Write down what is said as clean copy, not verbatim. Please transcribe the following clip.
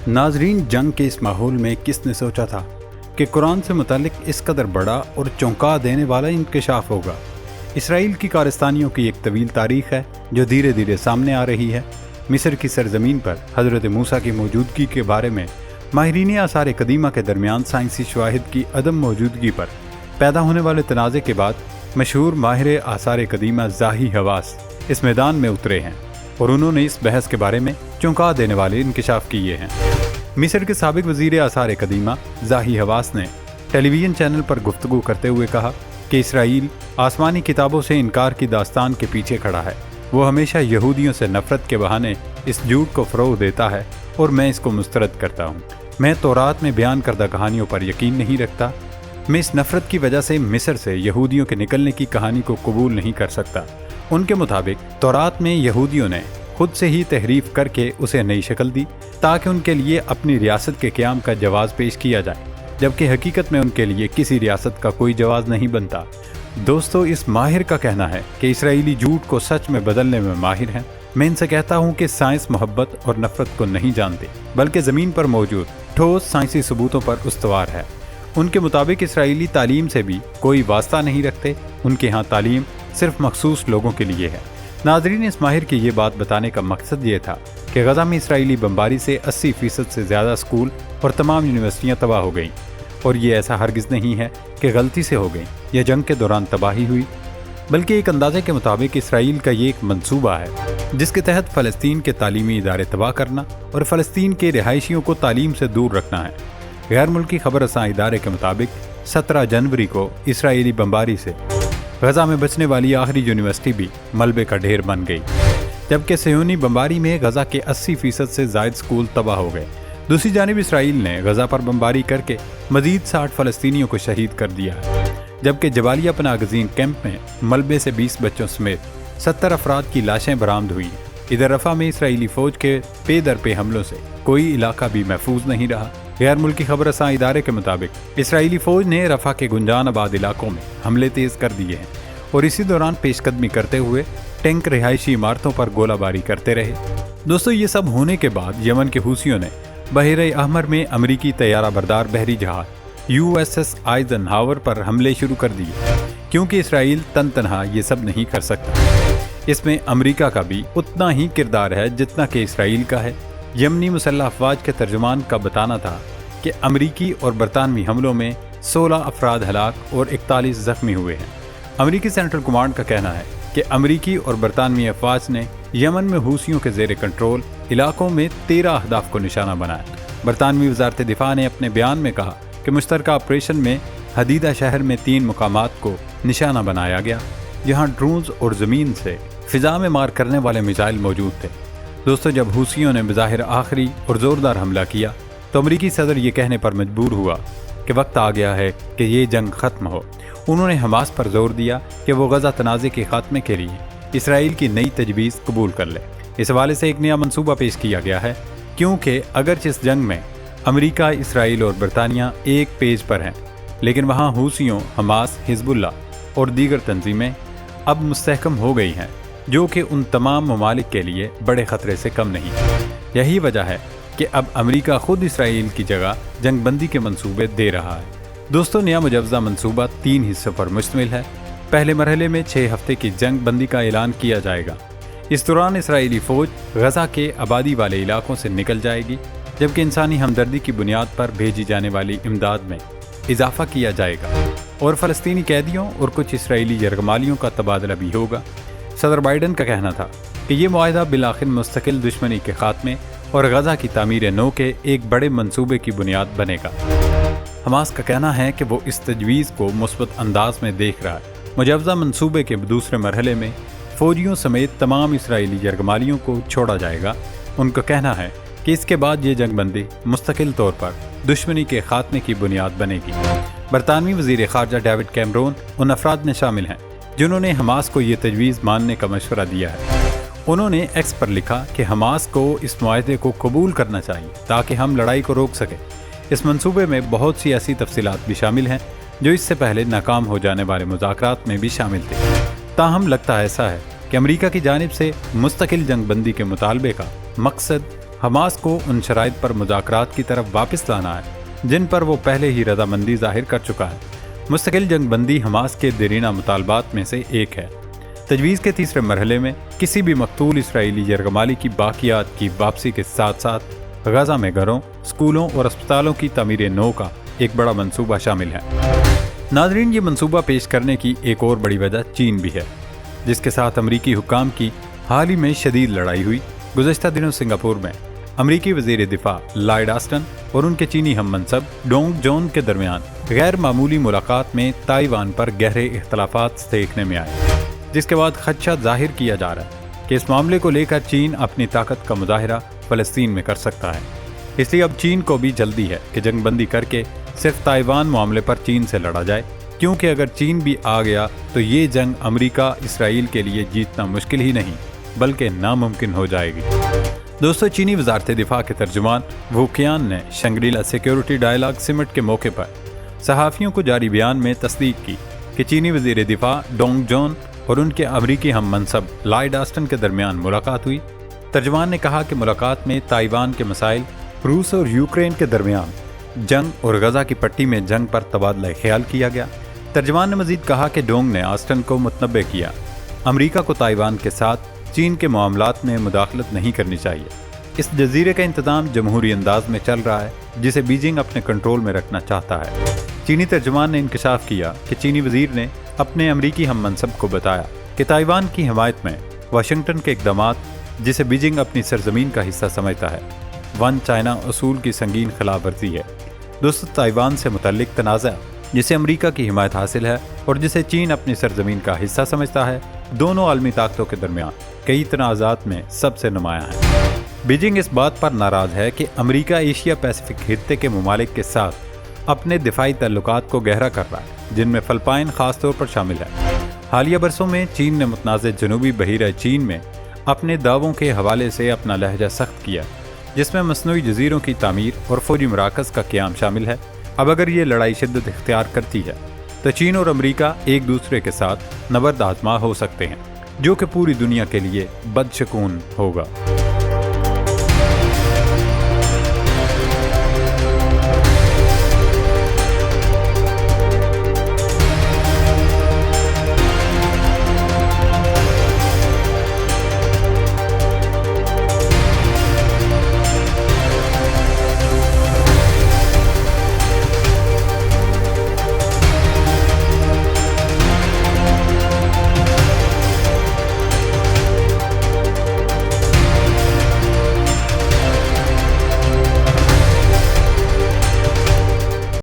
ناظرین، جنگ کے اس ماحول میں کس نے سوچا تھا کہ قرآن سے متعلق اس قدر بڑا اور چونکا دینے والا انکشاف ہوگا۔ اسرائیل کی کارستانیوں کی ایک طویل تاریخ ہے جو دھیرے دھیرے سامنے آ رہی ہے۔ مصر کی سرزمین پر حضرت موسیٰ کی موجودگی کے بارے میں ماہرین آثار قدیمہ کے درمیان سائنسی شواہد کی عدم موجودگی پر پیدا ہونے والے تنازع کے بعد مشہور ماہر آثار قدیمہ زاہی حواس اس میدان میں اترے ہیں اور انہوں نے اس بحث کے بارے میں چونکا دینے والے انکشاف کیے ہیں۔ مصر کے سابق وزیر آثار قدیمہ زاہی حواس نے ٹیلی ویژن چینل پر گفتگو کرتے ہوئے کہا کہ اسرائیل آسمانی کتابوں سے انکار کی داستان کے پیچھے کھڑا ہے۔ وہ ہمیشہ یہودیوں سے نفرت کے بہانے اس جھوٹ کو فروغ دیتا ہے اور میں اس کو مسترد کرتا ہوں۔ میں تورات میں بیان کردہ کہانیوں پر یقین نہیں رکھتا۔ میں اس نفرت کی وجہ سے مصر سے یہودیوں کے نکلنے کی کہانی کو قبول نہیں کر سکتا۔ ان کے مطابق تورات میں یہودیوں نے خود سے ہی تحریف کر کے اسے نئی شکل دی تاکہ ان کے لیے اپنی ریاست کے قیام کا جواز پیش کیا جائے، جبکہ حقیقت میں ان کے لیے کسی ریاست کا کوئی جواز نہیں بنتا۔ دوستو، اس ماہر کا کہنا ہے کہ اسرائیلی جھوٹ کو سچ میں بدلنے میں ماہر ہیں۔ میں ان سے کہتا ہوں کہ سائنس محبت اور نفرت کو نہیں جانتے، بلکہ زمین پر موجود ٹھوس سائنسی ثبوتوں پر استوار ہے۔ ان کے مطابق اسرائیلی تعلیم سے بھی کوئی واسطہ نہیں رکھتے، ان کے ہاں تعلیم صرف مخصوص لوگوں کے لیے ہے۔ ناظرین، اس ماہر کی یہ بات بتانے کا مقصد یہ تھا کہ غزہ میں اسرائیلی بمباری سے 80% سے زیادہ اسکول اور تمام یونیورسٹیاں تباہ ہو گئیں، اور یہ ایسا ہرگز نہیں ہے کہ غلطی سے ہو گئیں یا جنگ کے دوران تباہی ہوئی، بلکہ ایک اندازے کے مطابق اسرائیل کا یہ ایک منصوبہ ہے جس کے تحت فلسطین کے تعلیمی ادارے تباہ کرنا اور فلسطین کے رہائشیوں کو تعلیم سے دور رکھنا ہے۔ غیر ملکی خبر رساں ادارے کے مطابق 17 جنوری کو اسرائیلی بمباری سے غزہ میں بچنے والی آخری یونیورسٹی بھی ملبے کا ڈھیر بن گئی، جبکہ صہیونی بمباری میں غزہ کے 80% سے زائد اسکول تباہ ہو گئے۔ دوسری جانب اسرائیل نے غزہ پر بمباری کر کے مزید 60 فلسطینیوں کو شہید کر دیا ہے، جبکہ جبالیہ پناہ گزین کیمپ میں ملبے سے 20 بچوں سمیت 70 افراد کی لاشیں برآمد ہوئی۔ ادھر رفح میں اسرائیلی فوج کے پے در پے حملوں سے کوئی علاقہ بھی محفوظ نہیں رہا۔ غیر ملکی خبر رساں ادارے کے مطابق اسرائیلی فوج نے رفح کے گنجان آباد علاقوں میں حملے تیز کر دیے ہیں اور اسی دوران پیش قدمی کرتے ہوئے ٹینک رہائشی عمارتوں پر گولہ باری کرتے رہے۔ دوستو، یہ سب ہونے کے بعد یمن کے حوثیوں نے بحیرہ احمر میں امریکی طیارہ بردار بحری جہاز USS آئزن ہاور پر حملے شروع کر دیے، کیونکہ اسرائیل تنہا یہ سب نہیں کر سکتا۔ اس میں امریکہ کا بھی اتنا ہی کردار ہے جتنا کہ اسرائیل کا ہے۔ یمنی مسلح افواج کے ترجمان کا بتانا تھا کہ امریکی اور برطانوی حملوں میں 16 افراد ہلاک اور 41 زخمی ہوئے ہیں۔ امریکی سینٹرل کمانڈ کا کہنا ہے کہ امریکی اور برطانوی افواج نے یمن میں حوثیوں کے زیر کنٹرول علاقوں میں 13 اہداف کو نشانہ بنایا۔ برطانوی وزارت دفاع نے اپنے بیان میں کہا کہ مشترکہ آپریشن میں حدیدہ شہر میں 3 مقامات کو نشانہ بنایا گیا، جہاں ڈرونز اور زمین سے فضا میں مار کرنے والے میزائل موجود تھے۔ دوستو، جب حوثیوں نے بظاہر آخری اور زوردار حملہ کیا تو امریکی صدر یہ کہنے پر مجبور ہوا کہ وقت آ گیا ہے کہ یہ جنگ ختم ہو۔ انہوں نے حماس پر زور دیا کہ وہ غزہ تنازع کے خاتمے کے لیے اسرائیل کی نئی تجویز قبول کر لے۔ اس حوالے سے ایک نیا منصوبہ پیش کیا گیا ہے، کیونکہ اگرچہ اس جنگ میں امریکہ، اسرائیل اور برطانیہ ایک پیج پر ہیں، لیکن وہاں حوثیوں، حماس، حزب اللہ اور دیگر تنظیمیں اب مستحکم ہو گئی ہیں، جو کہ ان تمام ممالک کے لیے بڑے خطرے سے کم نہیں۔ یہی وجہ ہے کہ اب امریکہ خود اسرائیل کی جگہ جنگ بندی کے منصوبے دے رہا ہے۔ دوستو، نیا مجوزہ منصوبہ 3 حصوں پر مشتمل ہے۔ پہلے مرحلے میں 6 ہفتے کی جنگ بندی کا اعلان کیا جائے گا۔ اس دوران اسرائیلی فوج غزہ کے آبادی والے علاقوں سے نکل جائے گی، جبکہ انسانی ہمدردی کی بنیاد پر بھیجی جانے والی امداد میں اضافہ کیا جائے گا اور فلسطینی قیدیوں اور کچھ اسرائیلی یرغمالیوں کا تبادلہ بھی ہوگا۔ صدر بائیڈن کا کہنا تھا کہ یہ معاہدہ بالآخر مستقل دشمنی کے خاتمے اور غزہ کی تعمیر نو کے ایک بڑے منصوبے کی بنیاد بنے گا۔ حماس کا کہنا ہے کہ وہ اس تجویز کو مثبت انداز میں دیکھ رہا ہے۔ مجوزہ منصوبے کے دوسرے مرحلے میں فوجیوں سمیت تمام اسرائیلی یرغمالیوں کو چھوڑا جائے گا۔ ان کا کہنا ہے کہ اس کے بعد یہ جنگ بندی مستقل طور پر دشمنی کے خاتمے کی بنیاد بنے گی۔ برطانوی وزیر خارجہ ڈیوڈ کیمرون ان افراد میں شامل ہیں جنہوں نے حماس کو یہ تجویز ماننے کا مشورہ دیا ہے۔ انہوں نے ایکس پر لکھا کہ حماس کو اس معاہدے کو قبول کرنا چاہیے تاکہ ہم لڑائی کو روک سکیں۔ اس منصوبے میں بہت سی ایسی تفصیلات بھی شامل ہیں جو اس سے پہلے ناکام ہو جانے والے مذاکرات میں بھی شامل تھے۔ تاہم لگتا ایسا ہے کہ امریکہ کی جانب سے مستقل جنگ بندی کے مطالبے کا مقصد حماس کو ان شرائط پر مذاکرات کی طرف واپس لانا ہے جن پر وہ پہلے ہی رضامندی ظاہر کر چکا ہے۔ مستقل جنگ بندی حماس کے دیرینہ مطالبات میں سے ایک ہے۔ تجویز کے تیسرے مرحلے میں کسی بھی مقتول اسرائیلی یرغمالی کی باقیات کی واپسی کے ساتھ ساتھ غزہ میں گھروں، اسکولوں اور اسپتالوں کی تعمیر نو کا ایک بڑا منصوبہ شامل ہے۔ ناظرین، یہ منصوبہ پیش کرنے کی ایک اور بڑی وجہ چین بھی ہے، جس کے ساتھ امریکی حکام کی حال ہی میں شدید لڑائی ہوئی۔ گزشتہ دنوں سنگاپور میں امریکی وزیر دفاع لائیڈ آسٹن اور ان کے چینی ہم منصب ڈونگ جون کے درمیان غیر معمولی ملاقات میں تائیوان پر گہرے اختلافات دیکھنے میں آئے، جس کے بعد خدشہ ظاہر کیا جا رہا ہے کہ اس معاملے کو لے کر چین اپنی طاقت کا مظاہرہ فلسطین میں کر سکتا ہے۔ اس لیے اب چین کو بھی جلدی ہے کہ جنگ بندی کر کے صرف تائیوان معاملے پر چین سے لڑا جائے، کیونکہ اگر چین بھی آ گیا تو یہ جنگ امریکہ اسرائیل کے لیے جیتنا مشکل ہی نہیں بلکہ ناممکن ہو جائے گی۔ دوستو، چینی وزارت دفاع کے ترجمان وو قیان نے شنگری-لا سیکیورٹی ڈائیلاگ سمٹ کے موقع پر صحافیوں کو جاری بیان میں تصدیق کی کہ چینی وزیر دفاع ڈونگ جون اور ان کے امریکی ہم منصب لائیڈ آسٹن کے درمیان ملاقات ہوئی۔ ترجمان نے کہا کہ ملاقات میں تائیوان کے مسائل، روس اور یوکرین کے درمیان جنگ اور غزہ کی پٹی میں جنگ پر تبادلہ خیال کیا گیا۔ ترجمان نے مزید کہا کہ ڈونگ نے آسٹن کو متنبع کیا امریکہ کو تائیوان کے ساتھ چین کے معاملات میں مداخلت نہیں کرنی چاہیے۔ اس جزیرے کا انتظام جمہوری انداز میں چل رہا ہے جسے بیجنگ اپنے کنٹرول میں رکھنا چاہتا ہے۔ چینی ترجمان نے انکشاف کیا کہ چینی وزیر نے اپنے امریکی ہم منصب کو بتایا کہ تائیوان کی حمایت میں واشنگٹن کے اقدامات، جسے بیجنگ اپنی سرزمین کا حصہ سمجھتا ہے، ون چائنا اصول کی سنگین خلاف ورزی ہے۔ دوستو، تائیوان سے متعلق تنازع جسے امریکہ کی حمایت حاصل ہے اور جسے چین اپنی سرزمین کا حصہ سمجھتا ہے، دونوں عالمی طاقتوں کے درمیان کئی تنازعات میں سب سے نمایاں ہے۔ بیجنگ اس بات پر ناراض ہے کہ امریکہ ایشیا پیسیفک خطے کے ممالک کے ساتھ اپنے دفاعی تعلقات کو گہرا کر رہا ہے، جن میں فلپائن خاص طور پر شامل ہے۔ حالیہ برسوں میں چین نے متنازع جنوبی بحیرہ چین میں اپنے دعووں کے حوالے سے اپنا لہجہ سخت کیا، جس میں مصنوعی جزیروں کی تعمیر اور فوجی مراکز کا قیام شامل ہے۔ اب اگر یہ لڑائی شدت اختیار کرتی ہے تو چین اور امریکہ ایک دوسرے کے ساتھ نبرد آزما ہو سکتے ہیں، جو کہ پوری دنیا کے لیے بدشگون ہوگا۔